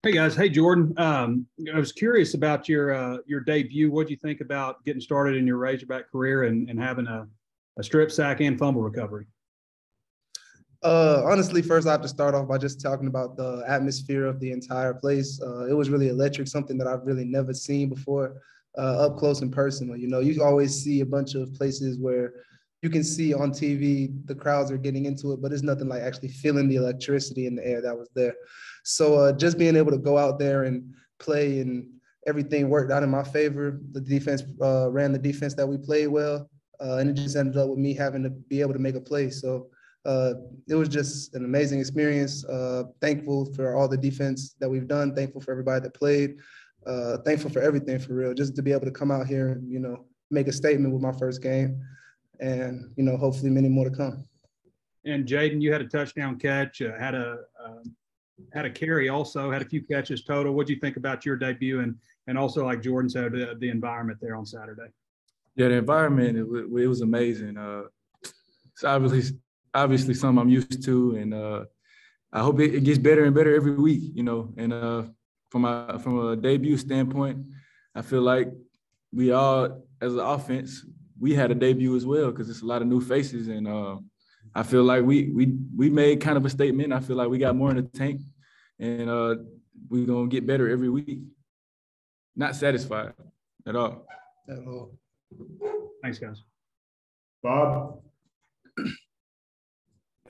Hey guys, hey Jordan. I was curious about your debut. What do you think about getting started in your Razorback career and having a strip sack and fumble recovery? Honestly, first I have to start off by just talking about the atmosphere of the entire place. It was really electric, something that I've really never seen before, up close and personal. You know, you always see a bunch of places where you can see on TV the crowds are getting into it, but it's nothing like actually feeling the electricity in the air that was there. So just being able to go out there and play and everything worked out in my favor. The defense ran the defense that we played well, and it just ended up with me having to be able to make a play. So uh, it was just an amazing experience. Thankful for all the defense that we've done. Thankful for everybody that played. Thankful for everything for real. Just to be able to come out here and make a statement with my first game, and hopefully many more to come. And Jadon, you had a touchdown catch, had a carry, also had a few catches total. What do you think about your debut and also like Jordan said, the environment there on Saturday? Yeah, the environment it was amazing. It's obviously something I'm used to, and I hope it gets better and better every week. And from a debut standpoint, I feel like we all, as an offense, we had a debut as well because it's a lot of new faces, and I feel like we made kind of a statement. I feel like we got more in the tank, and we're gonna get better every week. Not satisfied at all. At all. Thanks, guys. Bob?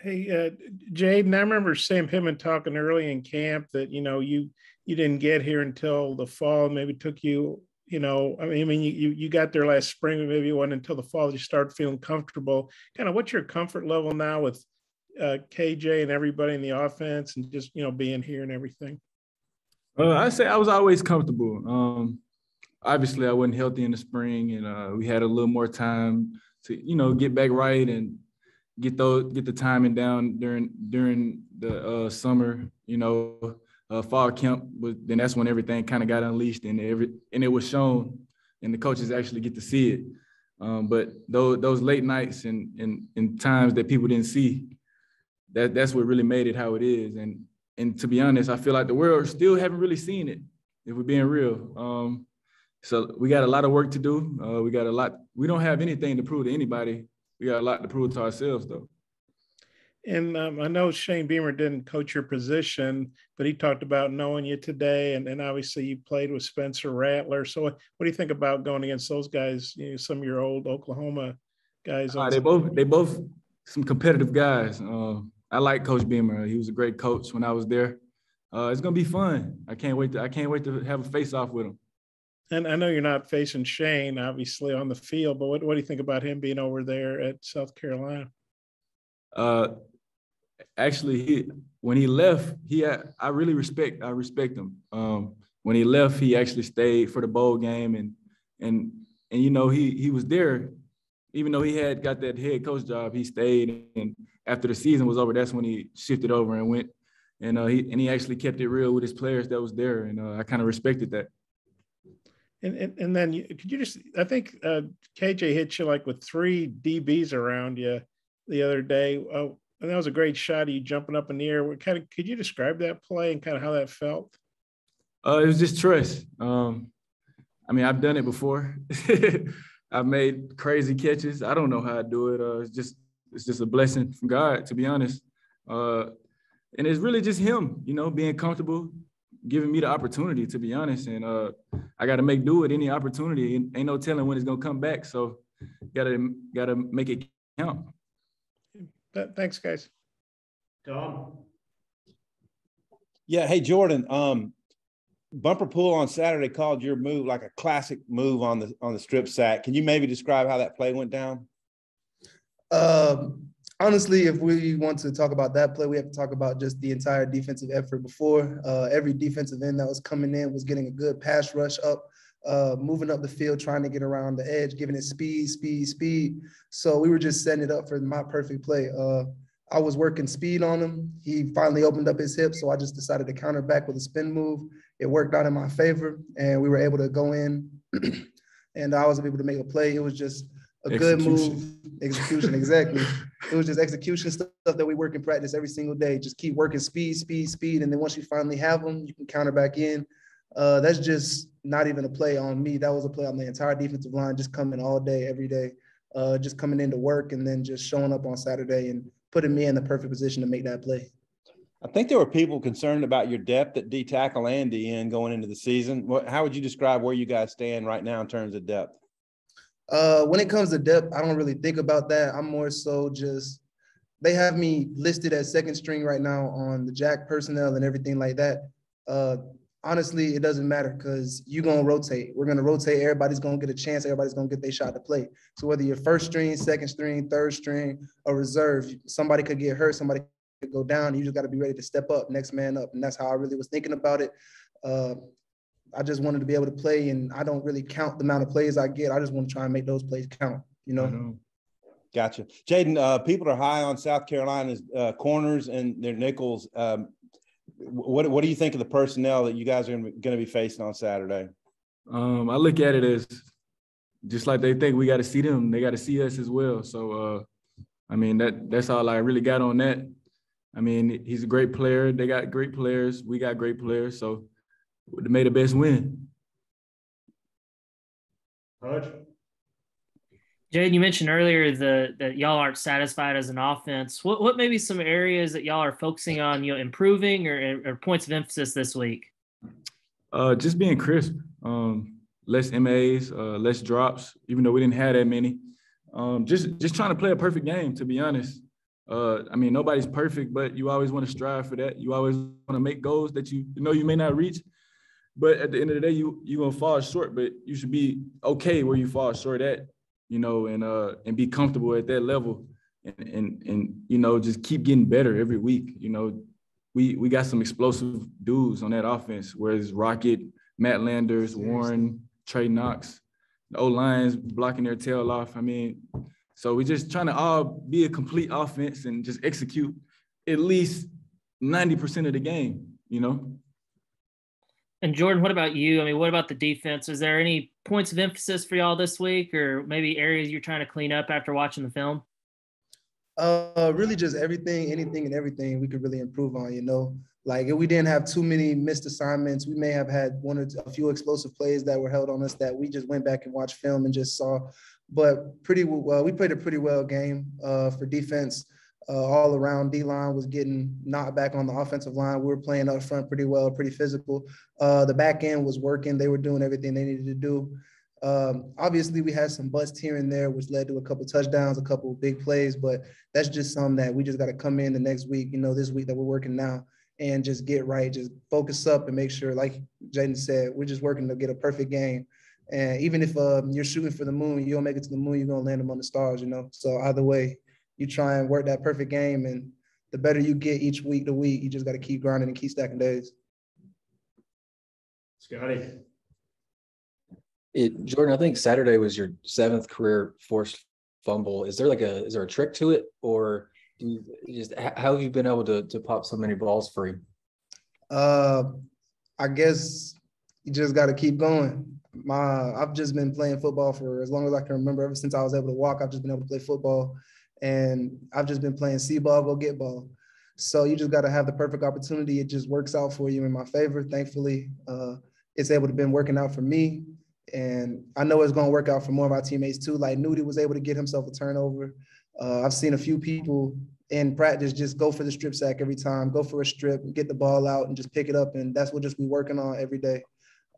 Hey, Jadon, I remember Sam Pittman talking early in camp that, you didn't get here until the fall. Maybe it took you, you got there last spring, but maybe it wasn't until the fall that you started feeling comfortable. Kind of what's your comfort level now with KJ and everybody in the offense and just, being here and everything? I say I was always comfortable. Obviously, I wasn't healthy in the spring, and we had a little more time to, get back right and get the timing down during the summer. Fall camp then that's when everything kind of got unleashed and it was shown, and the coaches actually get to see it. But those late nights and times that people didn't see, that's what really made it how it is. And to be honest, I feel like the world still haven't really seen it, if we're being real. So we got a lot of work to do. We don't have anything to prove to anybody. We got a lot to prove to ourselves, though. And I know Shane Beamer didn't coach your position, but he talked about knowing you today. And obviously you played with Spencer Rattler. So what do you think about going against those guys, some of your old Oklahoma guys? They both some competitive guys. I like Coach Beamer. He was a great coach when I was there. It's going to be fun. I can't wait to have a face-off with him. And I know you're not facing Shane, obviously, on the field, but what do you think about him being over there at South Carolina? Actually, when he left, I really respect him. When he left, he actually stayed for the bowl game, and he was there, even though he had got that head coach job. He stayed, and after the season was over, that's when he shifted over and went, and he actually kept it real with his players that was there, and I kind of respected that. And then could you just, I think KJ hit you like with 3 DBs around you the other day. And that was a great shot of you jumping up in the air. Could you describe that play and kind of how that felt? It was just trust. I've done it before. I've made crazy catches. I don't know how I do it. It's just a blessing from God, to be honest. And it's really just him, being comfortable, giving me the opportunity, to be honest. And I got to make do with any opportunity. Ain't no telling when it's going to come back. So gotta make it count. Thanks, guys. Tom? Yeah. Hey, Jordan. Bumper Pool on Saturday called your move like a classic move on the strip sack. Can you maybe describe how that play went down? Honestly, if we want to talk about that play, we have to talk about just the entire defensive effort before. Every defensive end that was coming in was getting a good pass rush up, moving up the field, trying to get around the edge, giving it speed. So we were just setting it up for my perfect play. I was working speed on him. He finally opened up his hip, so I just decided to counter back with a spin move. It worked out in my favor, and we were able to go in, and I was able to make a play. It was just a good move, execution, exactly. It was just execution stuff that we work in practice every single day. Just keep working speed, and then once you finally have them, you can counter back in. That's just not even a play on me. That was a play on the entire defensive line, just coming all day, every day, just coming into work and then just showing up on Saturday and putting me in the perfect position to make that play. I think there were people concerned about your depth at D tackle and DN going into the season. How would you describe where you guys stand right now in terms of depth? When it comes to depth, I don't really think about that. I'm more so just, they have me listed as second string right now on the Jack personnel and everything like that. Honestly, it doesn't matter because you're going to rotate. We're going to rotate. Everybody's going to get a chance. Everybody's going to get their shot to play. So whether you're first string, second string, third string, or reserve, somebody could get hurt, somebody could go down. You just got to be ready to step up, next man up. And that's how I really was thinking about it. I just wanted to be able to play, and I don't really count the amount of plays I get. I just want to try and make those plays count, you know? Gotcha. Jadon, people are high on South Carolina's corners and their nickels. What do you think of the personnel that you guys are going to be facing on Saturday? I look at it as just like they think we got to see them, they got to see us as well. So, I mean, that's all I really got on that. I mean, he's a great player. They got great players. We got great players. So, may the best win. Hudge? Jadon, you mentioned earlier that y'all aren't satisfied as an offense. What maybe some areas that y'all are focusing on, improving or points of emphasis this week? Just being crisp, less MAs, less drops, even though we didn't have that many. Just trying to play a perfect game, to be honest. I mean, nobody's perfect, but you always want to strive for that. You always want to make goals that you know you may not reach. But at the end of the day, you're going to fall short, but you should be okay where you fall short at, and be comfortable at that level and just keep getting better every week. We got some explosive dudes on that offense, whereas Rocket, Matt Landers, Warren, Trey Knox, the O-line's blocking their tail off. I mean, so we're just trying to all be a complete offense and just execute at least 90% of the game, And Jordan, what about you? I mean, what about the defense? Is there any points of emphasis for y'all this week, or maybe areas you're trying to clean up after watching the film? Really just everything, anything and everything we could really improve on, Like if we didn't have too many missed assignments, we may have had a few explosive plays that were held on us that we just went back and watched film and just saw. But pretty well, we played a pretty well game for defense. All around. D-line was getting knocked back on the offensive line. We were playing up front pretty well, pretty physical. The back end was working. They were doing everything they needed to do. Obviously, we had some busts here and there, which led to a couple touchdowns, a couple big plays, but that's just something that we just got to come in the next week, this week that we're working now, and just get right, just focus up and make sure, like Jadon said, we're just working to get a perfect game. And even if you're shooting for the moon, you don't make it to the moon, you're going to land them on the stars, So either way, you try and work that perfect game, and the better you get each week to week, you just got to keep grinding and keep stacking days. Scotty? Jordan, I think Saturday was your 7th career forced fumble. Is there a trick to it, or how have you been able to pop so many balls free? I guess you just got to keep going. I've just been playing football for as long as I can remember. Ever since I was able to walk, I've just been able to play football. And I've just been playing see ball, go get ball. So you just got to have the perfect opportunity. It just works out for you in my favor. Thankfully, it's able to been working out for me. And I know it's going to work out for more of our teammates too. Like Nudie was able to get himself a turnover. I've seen a few people in practice just go for the strip sack every time, go for a strip, get the ball out and just pick it up. And that's what just we working on every day.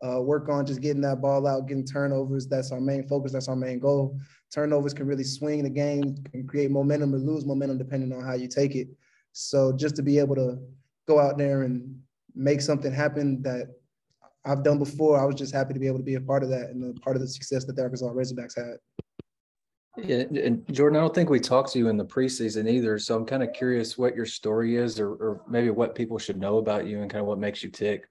Work on just getting that ball out, getting turnovers. That's our main focus. That's our main goal. Turnovers can really swing the game, can create momentum or lose momentum depending on how you take it. So just to be able to go out there and make something happen that I've done before, I was just happy to be able to be a part of that and a part of the success that the Arkansas Razorbacks had. Yeah, and Jordan, I don't think we talked to you in the preseason either. So I'm kind of curious what your story is, or maybe what people should know about you and kind of what makes you tick.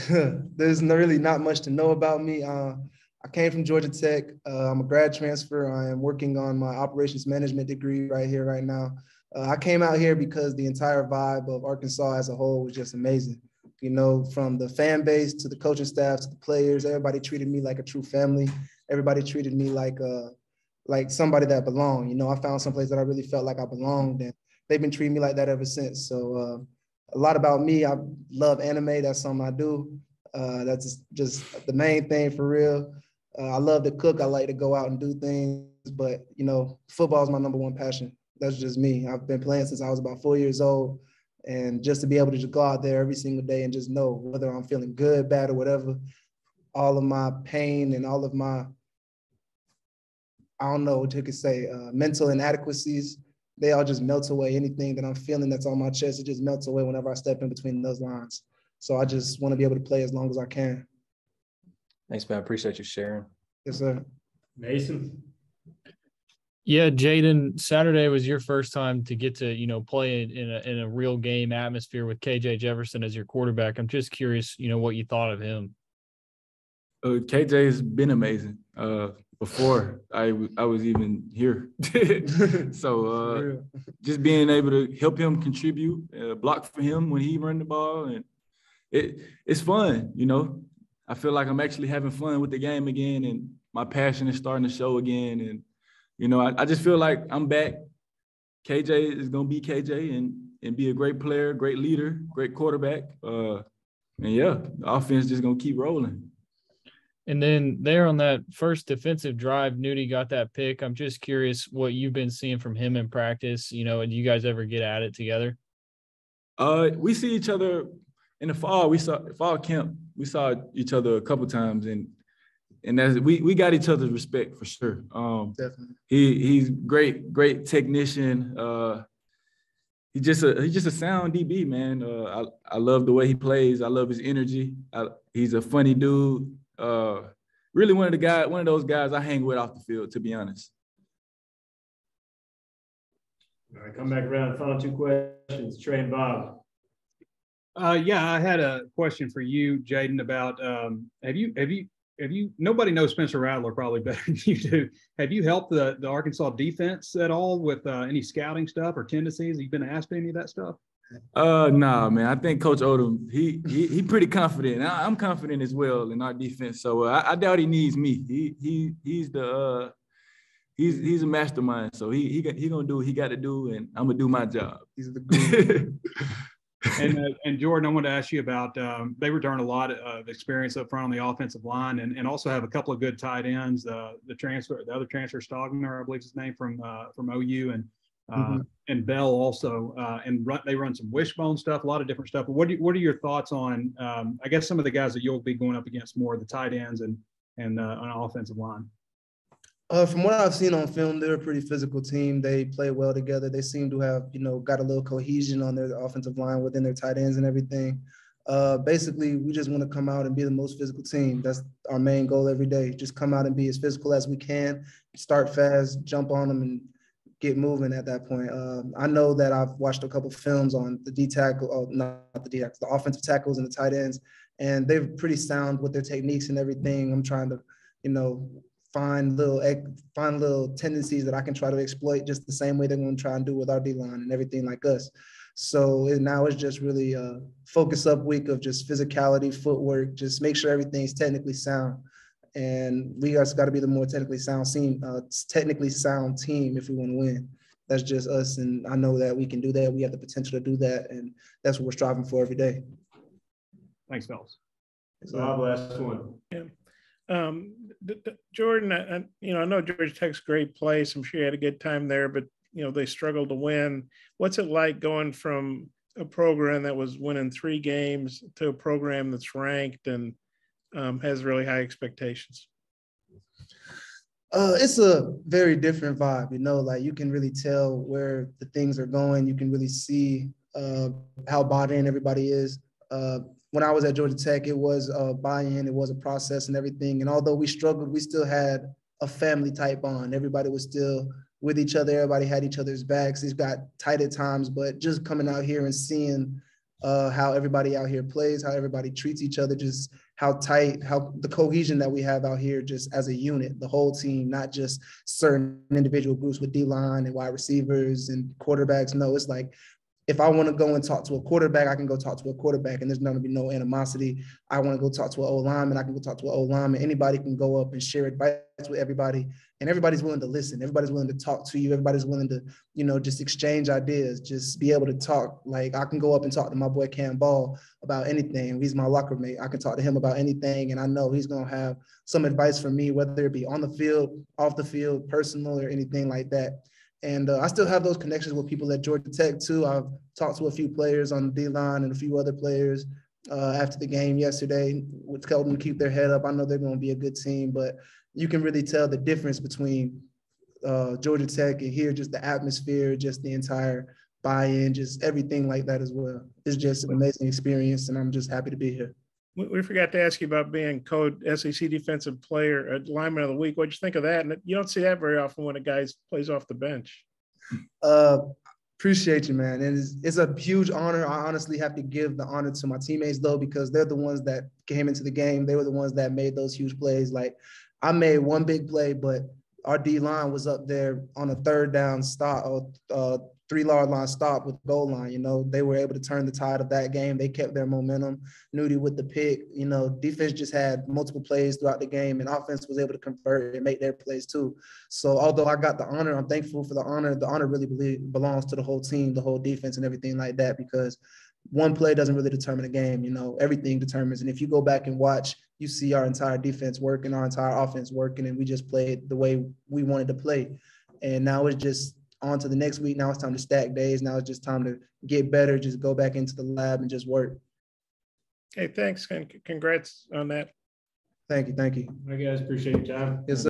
There's really not much to know about me. I came from Georgia Tech. I'm a grad transfer. I am working on my operations management degree right here, right now. I came out here because the entire vibe of Arkansas as a whole was just amazing. You know, from the fan base to the coaching staff to the players, everybody treated me like a true family. Everybody treated me like somebody that belonged. You know, I found some place that I really felt like I belonged, and they've been treating me like that ever since. So a lot about me. I love anime. That's something I do. That's just the main thing for real. I love to cook. I like to go out and do things, but you know, football is my number one passion. That's just me. I've been playing since I was about 4 years old. And just to be able to just go out there every single day and just know whether I'm feeling good, bad, or whatever, all of my pain and all of my, I don't know what you could say, mental inadequacies, they all just melt away. Anything that I'm feeling that's on my chest, it just melts away whenever I step in between those lines. So I just want to be able to play as long as I can. Thanks, man. I appreciate you sharing. Yes, sir. Mason. Yeah, Jadon, Saturday was your first time to get to, play in a real game atmosphere with KJ Jefferson as your quarterback. I'm just curious, what you thought of him. KJ has been amazing before I was even here. So just being able to help him contribute, block for him when he run the ball, and it's fun, I feel like I'm actually having fun with the game again, and my passion is starting to show again. And I just feel like I'm back. KJ is going to be KJ and be a great player, great leader, great quarterback. And yeah, the offense just going to keep rolling. And then there on that first defensive drive, Nudie got that pick. I'm just curious what you've been seeing from him in practice. Do you guys ever get at it together? We see each other in the fall. Fall camp. We saw each other a couple times, and that's we got each other's respect for sure. Definitely. He's great technician. He's just a sound DB, man. I love the way he plays. I love his energy. He's a funny dude. Really one of those guys I hang with off the field, to be honest. All right, come back around. Final two questions. Trey and Bob. Yeah, I had a question for you, Jadon, about have you nobody knows Spencer Rattler probably better than you do. Have you helped the Arkansas defense at all with any scouting stuff or tendencies? Have you been asked any of that stuff? Nah, man. I think Coach Odom, he pretty confident. I'm confident as well in our defense. So I doubt he needs me. He's a mastermind. So he gonna do what he got to do, and I'm gonna do my job. He's the guru. And Jordan, I wanted to ask you about they return a lot of experience up front on the offensive line, and also have a couple of good tight ends. The other transfer, Stogner, I believe his name, from OU, and Bell also, they run some wishbone stuff, a lot of different stuff. But what are your thoughts on I guess some of the guys that you'll be going up against more, the tight ends and on offensive line? From what I've seen on film, they're a pretty physical team. They play well together. They seem to have, got a little cohesion on their offensive line within their tight ends and everything. Basically, we just want to come out and be the most physical team. That's our main goal every day. Just come out and be as physical as we can, start fast, jump on them, and get moving at that point. I know that I've watched a couple films on the the offensive tackles and the tight ends, and they're pretty sound with their techniques and everything. I'm trying to, find little tendencies that I can try to exploit just the same way they're going to try and do with our D-line and everything like us. So now it's just really a focus up week of just physicality, footwork, just make sure everything's technically sound. And we guys got to be the more technically sound team if we want to win. That's just us. And I know that we can do that. We have the potential to do that. And that's what we're striving for every day. Thanks, fellas. Bob, last one. Yeah. Jordan, I know Georgia Tech's a great place. I'm sure you had a good time there, but they struggled to win. What's it like going from a program that was winning 3 games to a program that's ranked and has really high expectations? It's a very different vibe, like you can really tell where the things are going. You can really see how bought in everybody is. When I was at Georgia Tech, it was a buy-in, it was a process and everything. And although we struggled, we still had a family type bond. Everybody was still with each other. Everybody had each other's backs. It got tight at times, but just coming out here and seeing how everybody out here plays, how everybody treats each other, just how tight, how the cohesion that we have out here just as a unit, the whole team, not just certain individual groups with D-line and wide receivers and quarterbacks. No, it's like if I want to go and talk to a quarterback, I can go talk to a quarterback, and there's not going to be no animosity. I want to go talk to an O-lineman, I can go talk to an O-lineman. Anybody can go up and share advice with everybody, and everybody's willing to listen. Everybody's willing to talk to you. Everybody's willing to, just exchange ideas, just be able to talk. Like, I can go up and talk to my boy Cam Ball about anything. He's my locker mate. I can talk to him about anything, and I know he's going to have some advice for me, whether it be on the field, off the field, personal, or anything like that. And I still have those connections with people at Georgia Tech too. I've talked to a few players on the D-line and a few other players after the game yesterday, which told them to keep their head up. I know they're going to be a good team, but you can really tell the difference between Georgia Tech and here, just the atmosphere, just the entire buy-in, just everything like that as well. It's just an amazing experience, and I'm just happy to be here. We forgot to ask you about being code SEC Defensive Player, Lineman of the Week. What'd you think of that? And you don't see that very often when a guy plays off the bench. Appreciate you, man. And it's a huge honor. I honestly have to give the honor to my teammates, though, because they're the ones that came into the game. They were the ones that made those huge plays. Like, I made one big play, but our D-line was up there on a third down stop, or 3-yard line stop with goal line. They were able to turn the tide of that game. They kept their momentum. Nudie with the pick. Defense just had multiple plays throughout the game, and offense was able to convert and make their plays too. So although I got the honor, I'm thankful for the honor. The honor really belongs to the whole team, the whole defense, and everything like that, because one play doesn't really determine a game. Everything determines. And if you go back and watch, you see our entire defense working, our entire offense working, and we just played the way we wanted to play. And now it's just on to the next week. Now it's time to stack days. Now it's just time to get better, just go back into the lab and just work. Hey, thanks, and congrats on that. Thank you. All right, guys, appreciate your time. Yes, sir.